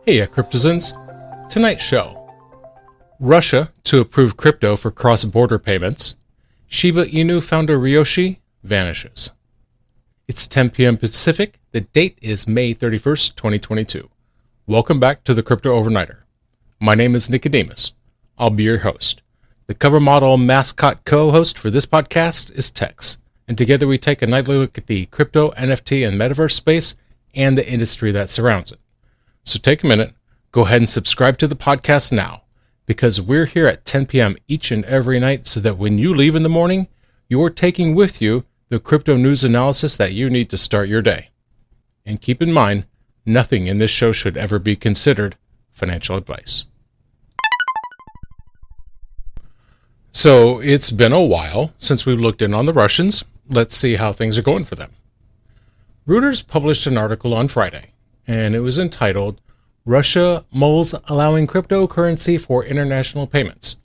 Heya Cryptozens. Tonight's show. Russia to approve crypto for cross-border payments. Shiba Inu founder Ryoshi vanishes. It's 10 p.m. Pacific. The date is May 31st, 2022. Welcome back to the Crypto Overnighter. My name is Nicodemus. I'll be your host. The cover model mascot co-host for this podcast is Tex, and together we take a nightly look at the crypto, NFT, and metaverse space and the industry that surrounds it. So take a minute, go ahead and subscribe to the podcast now, because we're here at 10 p.m. each and every night so that when you leave in the morning, you're taking with you the crypto news analysis that you need to start your day. And keep in mind, nothing in this show should ever be considered financial advice. So it's been a while since we've looked in on the Russians. Let's see how things are going for them. Reuters published an article on Friday, and it was entitled, Russia Mulls Allowing Cryptocurrency for International Payments.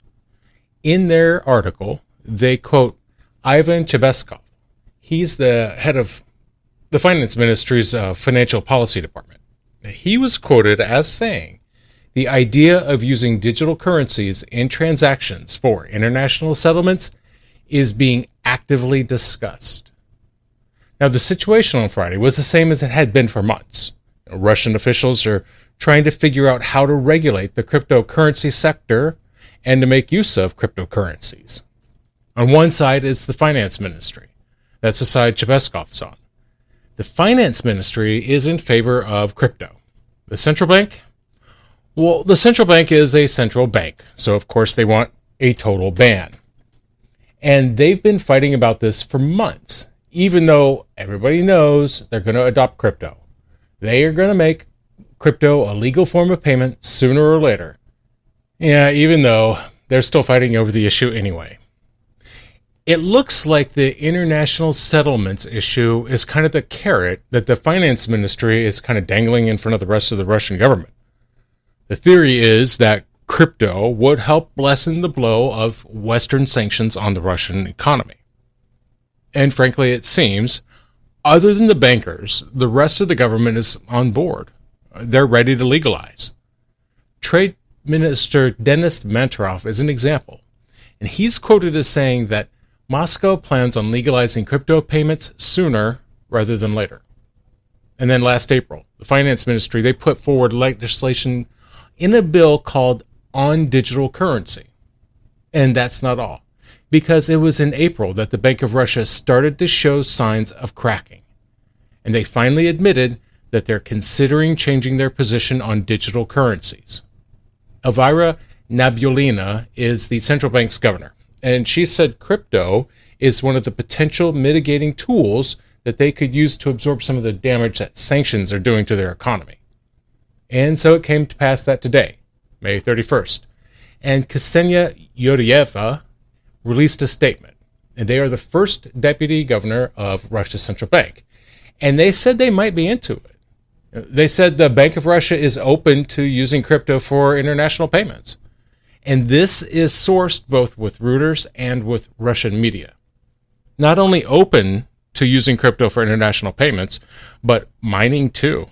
In their article, they quote Ivan Chebeskov. He's the head of the Finance Ministry's Financial Policy Department. He was quoted as saying, the idea of using digital currencies in transactions for international settlements is being actively discussed. Now, the situation on Friday was the same as it had been for months. Russian officials are trying to figure out how to regulate the cryptocurrency sector and to make use of cryptocurrencies. On one side is the Finance Ministry. That's the side Chebeskov's on. The Finance Ministry is in favor of crypto. The central bank? Well, the central bank is a central bank, so of course they want a total ban. And they've been fighting about this for months, even though everybody knows they're going to adopt crypto. They are going to make crypto a legal form of payment sooner or later. Yeah, even though they're still fighting over the issue anyway. It looks like the international settlements issue is kind of the carrot that the finance ministry is kind of dangling in front of the rest of the Russian government. The theory is that crypto would help lessen the blow of Western sanctions on the Russian economy. And frankly, it seems, other than the bankers, the rest of the government is on board. They're ready to legalize. Trade Minister Denis Manturov is an example, and he's quoted as saying that Moscow plans on legalizing crypto payments sooner rather than later. And then last April, the Finance Ministry, they put forward legislation in a bill called On Digital Currency. And that's not all, because it was in April that the Bank of Russia started to show signs of cracking. And they finally admitted that they're considering changing their position on digital currencies. Elvira Nabiullina is the central bank's governor, and she said crypto is one of the potential mitigating tools that they could use to absorb some of the damage that sanctions are doing to their economy. And so it came to pass that today, May 31st, and Ksenia Yurieva released a statement, and they are the first deputy governor of Russia's central bank. And they said they might be into it. They said the Bank of Russia is open to using crypto for international payments. And this is sourced both with Reuters and with Russian media. Not only open to using crypto for international payments, but mining too.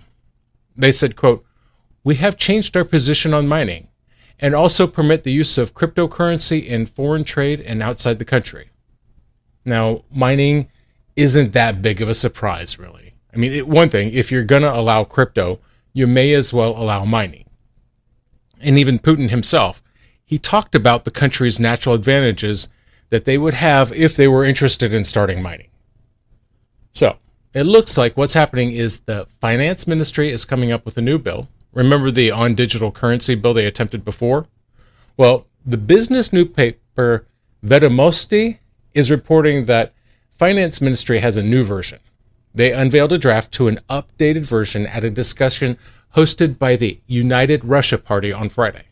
They said, quote, we have changed our position on mining and also permit the use of cryptocurrency in foreign trade and outside the country. Now, mining isn't that big of a surprise, really. I mean, one thing, if you're going to allow crypto, you may as well allow mining. And even Putin himself, he talked about the country's natural advantages that they would have if they were interested in starting mining. So, it looks like what's happening is the Finance Ministry is coming up with a new bill. Remember the On Digital Currency bill they attempted before? Well, the business newspaper Vedomosti is reporting that Finance Ministry has a new version. They unveiled a draft to an updated version at a discussion hosted by the United Russia Party on Friday.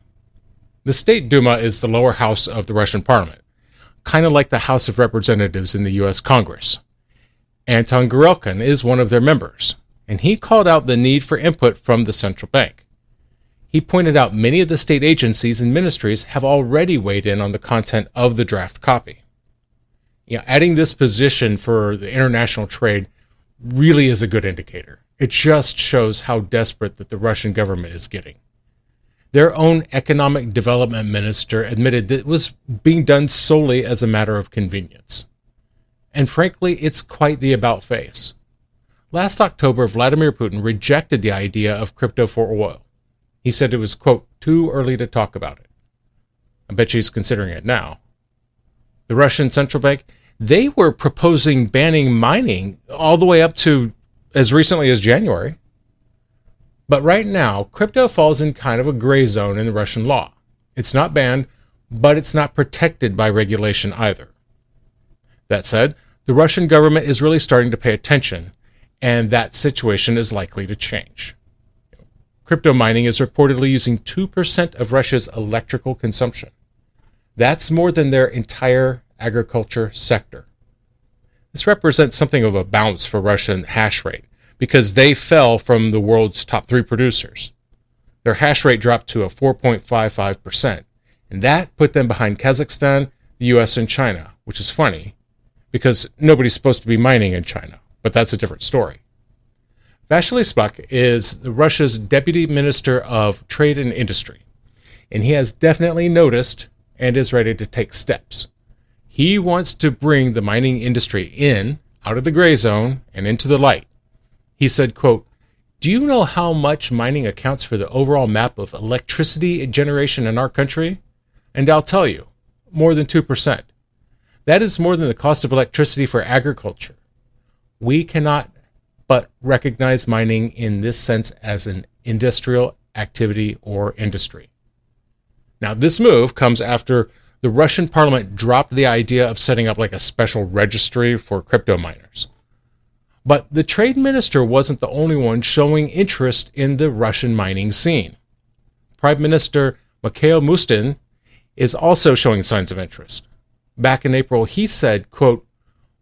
The State Duma is the lower house of the Russian parliament, kind of like the House of Representatives in the U.S. Congress. Anton Gorelkin is one of their members, and he called out the need for input from the central bank. He pointed out many of the state agencies and ministries have already weighed in on the content of the draft copy. Adding this position for the international trade really is a good indicator. It just shows how desperate that the Russian government is getting. Their own economic development minister admitted that it was being done solely as a matter of convenience. And frankly, it's quite the about-face. Last October, Vladimir Putin rejected the idea of crypto for oil. He said it was, quote, too early to talk about it. I bet you he's considering it now. The Russian central bank, they were proposing banning mining all the way up to as recently as January. But right now, crypto falls in kind of a gray zone in the Russian law. It's not banned, but it's not protected by regulation either. That said, the Russian government is really starting to pay attention, and that situation is likely to change. Crypto mining is reportedly using 2% of Russia's electrical consumption. That's more than their entire agriculture sector. This represents something of a bounce for Russian hash rate, because they fell from the world's top 3 producers. Their hash rate dropped to a 4.55%, and that put them behind Kazakhstan, the US, and China, which is funny, because nobody's supposed to be mining in China, but that's a different story. Vasily Spuk is Russia's Deputy Minister of Trade and Industry, and he has definitely noticed and is ready to take steps. He wants to bring the mining industry out of the gray zone, and into the light. He said, quote, "Do you know how much mining accounts for the overall map of electricity generation in our country? And I'll tell you, more than 2%. That is more than the cost of electricity for agriculture. We cannot but recognize mining in this sense as an industrial activity or industry." Now, this move comes after the Russian parliament dropped the idea of setting up like a special registry for crypto miners. But the trade minister wasn't the only one showing interest in the Russian mining scene. Prime Minister Mikhail Mushtin is also showing signs of interest. Back in April, he said, quote,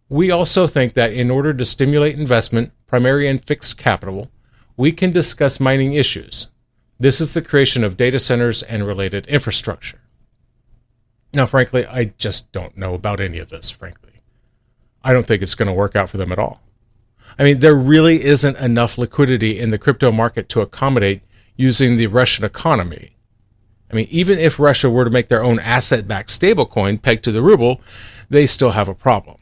"We also think that in order to stimulate investment, primary and fixed capital, we can discuss mining issues. This is the creation of data centers and related infrastructure." Now, frankly, I just don't know about any of this, frankly. I don't think it's going to work out for them at all. I mean, there really isn't enough liquidity in the crypto market to accommodate using the Russian economy. I mean, even if Russia were to make their own asset-backed stablecoin pegged to the ruble, they still have a problem.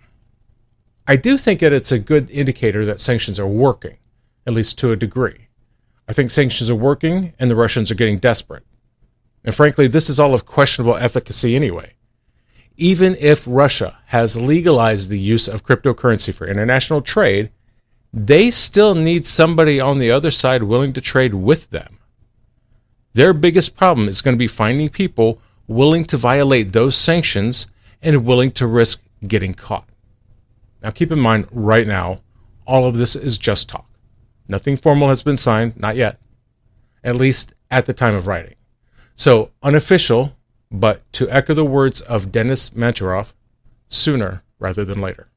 I do think that it's a good indicator that sanctions are working, at least to a degree. I think sanctions are working and the Russians are getting desperate. And frankly, this is all of questionable efficacy anyway. Even if Russia has legalized the use of cryptocurrency for international trade, they still need somebody on the other side willing to trade with them. Their biggest problem is going to be finding people willing to violate those sanctions and willing to risk getting caught. Now keep in mind, right now, all of this is just talk. Nothing formal has been signed, not yet, at least at the time of writing. So unofficial, but to echo the words of Denis Manturov, sooner rather than later.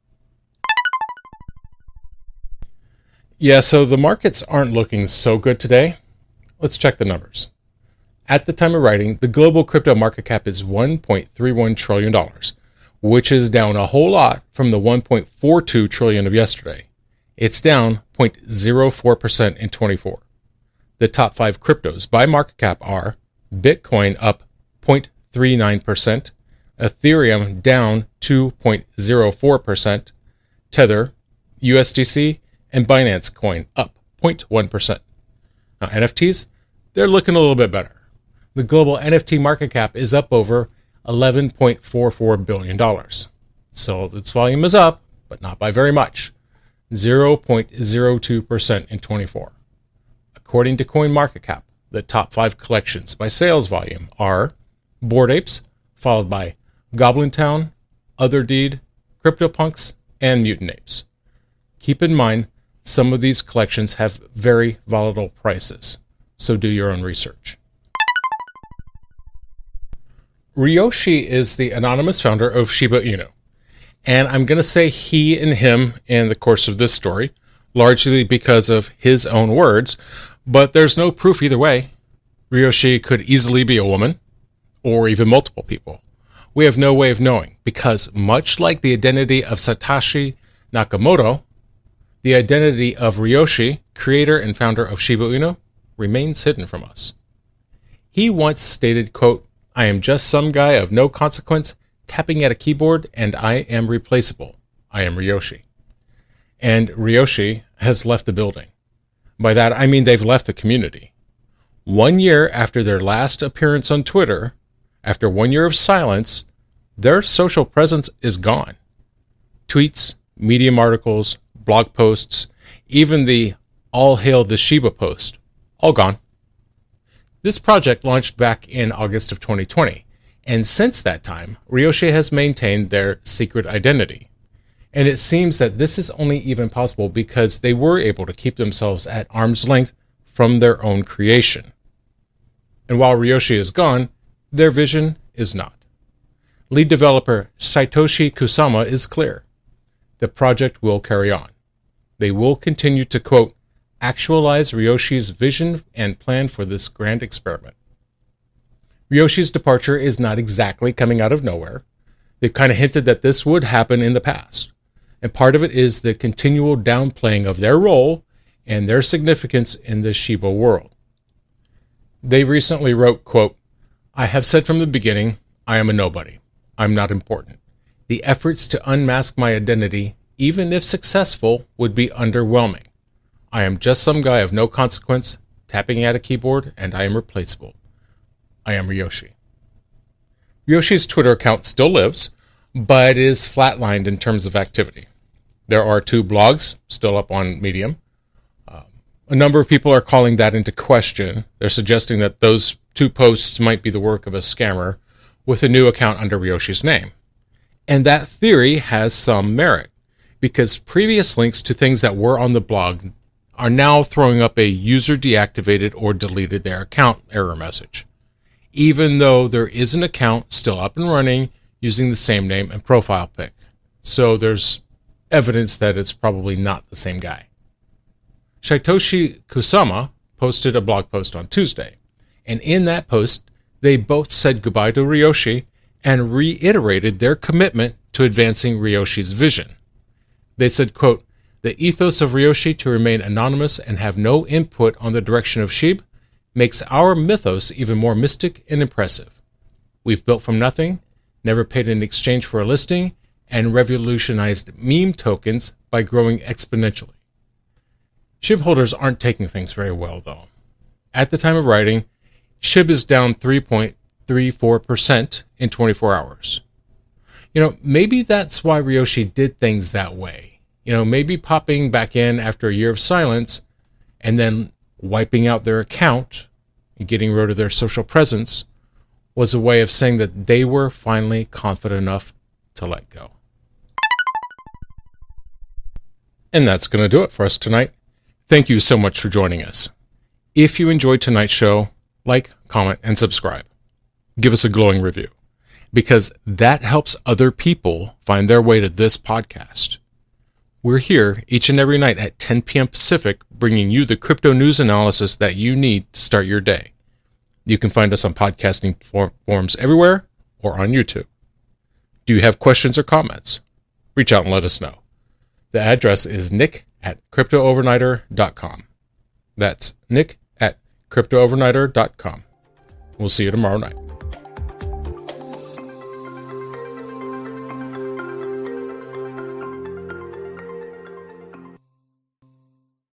Yeah, so the markets aren't looking so good today. Let's check the numbers. At the time of writing, the global crypto market cap is $1.31 trillion, which is down a whole lot from the $1.42 trillion of yesterday. It's down 0.04% in 24. The top 5 cryptos by market cap are Bitcoin up 0.39%, Ethereum down 2.04%, Tether, USDC, and Binance Coin up 0.1%. Now, NFTs, they're looking a little bit better. The global NFT market cap is up over $11.44 billion. So its volume is up, but not by very much, 0.02% in 24. According to CoinMarketCap, the top 5 collections by sales volume are Bored Apes, followed by Goblin Town, Otherdeed, CryptoPunks, and Mutant Apes. Keep in mind, some of these collections have very volatile prices, so do your own research. Ryoshi is the anonymous founder of Shiba Inu, and I'm going to say he and him in the course of this story, largely because of his own words, but there's no proof either way. Ryoshi could easily be a woman, or even multiple people. We have no way of knowing, because much like the identity of Satoshi Nakamoto, the identity of Ryoshi, creator and founder of Shiba Inu, remains hidden from us. He once stated, quote, "I am just some guy of no consequence tapping at a keyboard and I am replaceable. I am Ryoshi." And Ryoshi has left the building. By that, I mean they've left the community. 1 year after their last appearance on Twitter, after 1 year of silence, their social presence is gone. Tweets, Medium articles, blog posts, even the "All Hail the Shiba" post, all gone. This project launched back in August of 2020, and since that time, Ryoshi has maintained their secret identity. And it seems that this is only even possible because they were able to keep themselves at arm's length from their own creation. And while Ryoshi is gone, their vision is not. Lead developer Satoshi Kusama is clear. The project will carry on. They will continue to, quote, "actualize Ryoshi's vision and plan for this grand experiment." Ryoshi's departure is not exactly coming out of nowhere. They've kind of hinted that this would happen in the past. And part of it is the continual downplaying of their role and their significance in the Shiba world. They recently wrote, quote, "I have said from the beginning, I am a nobody. I'm not important. The efforts to unmask my identity, even if successful, would be underwhelming. I am just some guy of no consequence, tapping at a keyboard, and I am replaceable. I am Ryoshi." Ryoshi's Twitter account still lives, but is flatlined in terms of activity. There are 2 blogs still up on Medium. A number of people are calling that into question. They're suggesting that those 2 posts might be the work of a scammer with a new account under Ryoshi's name. And that theory has some merit, because previous links to things that were on the blog are now throwing up a "user deactivated or deleted their account" error message, even though there is an account still up and running using the same name and profile pic. So there's evidence that it's probably not the same guy. Satoshi Kusama posted a blog post on Tuesday, and in that post, they both said goodbye to Ryoshi and reiterated their commitment to advancing Ryoshi's vision. They said, quote, "The ethos of Ryoshi to remain anonymous and have no input on the direction of Shiba makes our mythos even more mystic and impressive. We've built from nothing, never paid in exchange for a listing, and revolutionized meme tokens by growing exponentially." SHIB holders aren't taking things very well, though. At the time of writing, SHIB is down 3.34% in 24 hours. Maybe that's why Ryoshi did things that way. Maybe popping back in after a year of silence and then wiping out their account and getting rid of their social presence was a way of saying that they were finally confident enough to let go. And that's going to do it for us tonight. Thank you so much for joining us. If you enjoyed tonight's show, like, comment, and subscribe. Give us a glowing review, because that helps other people find their way to this podcast. We're here each and every night at 10 p.m. Pacific, bringing you the crypto news analysis that you need to start your day. You can find us on podcasting forums everywhere or on YouTube. Do you have questions or comments? Reach out and let us know. The address is nick@cryptoovernighter.com. That's nick@cryptoovernighter.com. We'll see you tomorrow night.